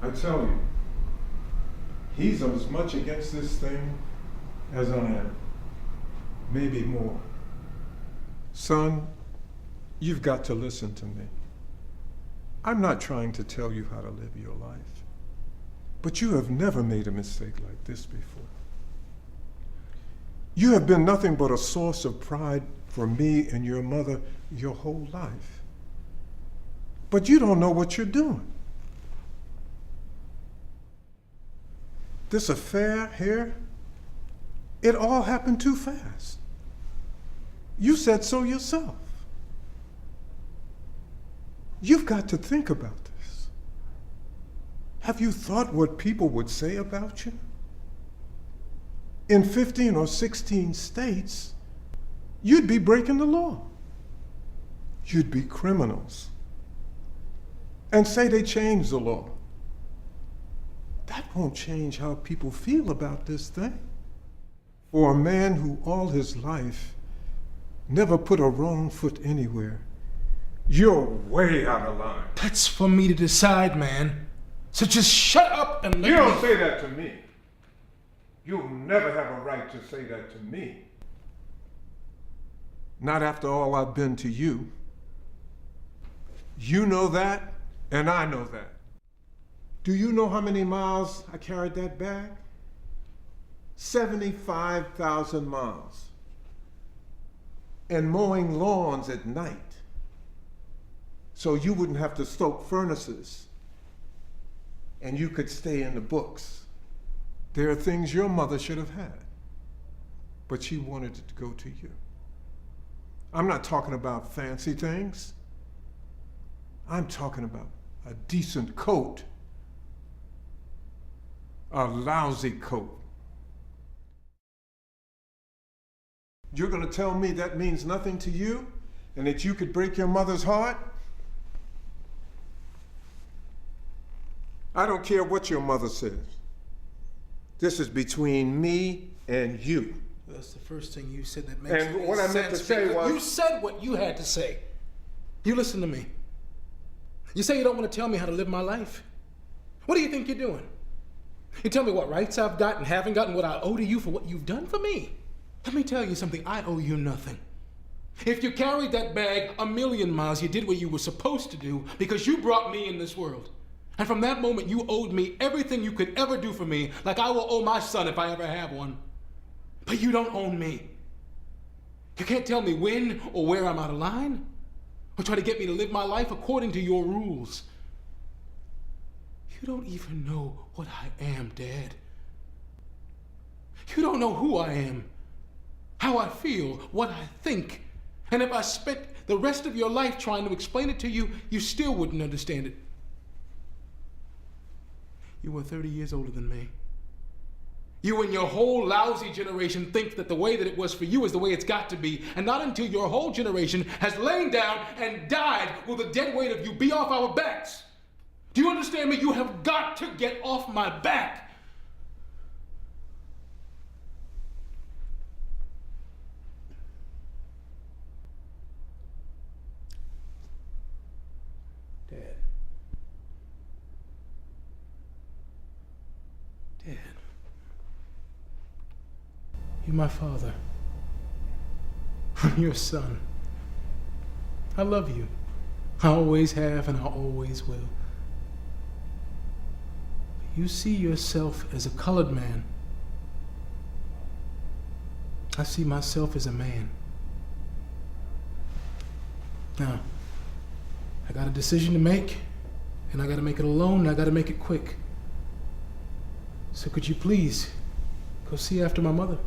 I tell you, he's as much against this thing as I am. Maybe more. Son, you've got to listen to me. I'm not trying to tell you how to live your life, but you have never made a mistake like this before. You have been nothing but a source of pride for me and your mother your whole life. But you don't know what you're doing. This affair here, it all happened too fast. You said so yourself. You've got to think about this. Have you thought what people would say about you? In 15 or 16 states, you'd be breaking the law. You'd be criminals. And say they changed the law. That won't change how people feel about this thing. For a man who all his life never put a wrong foot anywhere, you're way out of line. That's for me to decide, man. So just shut up and let me... You don't say that to me. You'll never have a right to say that to me. Not after all I've been to you. You know that, and I know that. Do you know how many miles I carried that bag? 75,000 miles. And mowing lawns at night, so you wouldn't have to stoke furnaces, and you could stay in the books. There are things your mother should have had, but she wanted it to go to you. I'm not talking about fancy things. I'm talking about a decent coat. A lousy coat. You're gonna tell me that means nothing to you, and that you could break your mother's heart? I don't care what your mother says. This is between me and you. That's the first thing you said that makes any sense. And what I meant to say was... You said what you had to say. You listen to me. You say you don't want to tell me how to live my life. What do you think you're doing? You tell me what rights I've got and haven't got and what I owe to you for what you've done for me. Let me tell you something, I owe you nothing. If you carried that bag 1,000,000 miles, you did what you were supposed to do because you brought me in this world. And from that moment, you owed me everything you could ever do for me, like I will owe my son if I ever have one. But you don't own me. You can't tell me when or where I'm out of line, or try to get me to live my life according to your rules. You don't even know what I am, Dad. You don't know who I am, how I feel, what I think. And if I spent the rest of your life trying to explain it to you, you still wouldn't understand it. You were 30 years older than me. You and your whole lousy generation think that the way that it was for you is the way it's got to be, and not until your whole generation has lain down and died will the dead weight of you be off our backs. Do you understand me? You have got to get off my back. Dad. Dad. You're my father. I'm your son. I love you. I always have and I always will. You see yourself as a colored man. I see myself as a man. Now, I got a decision to make, and I gotta make it alone, and I gotta make it quick. So could you please go see after my mother?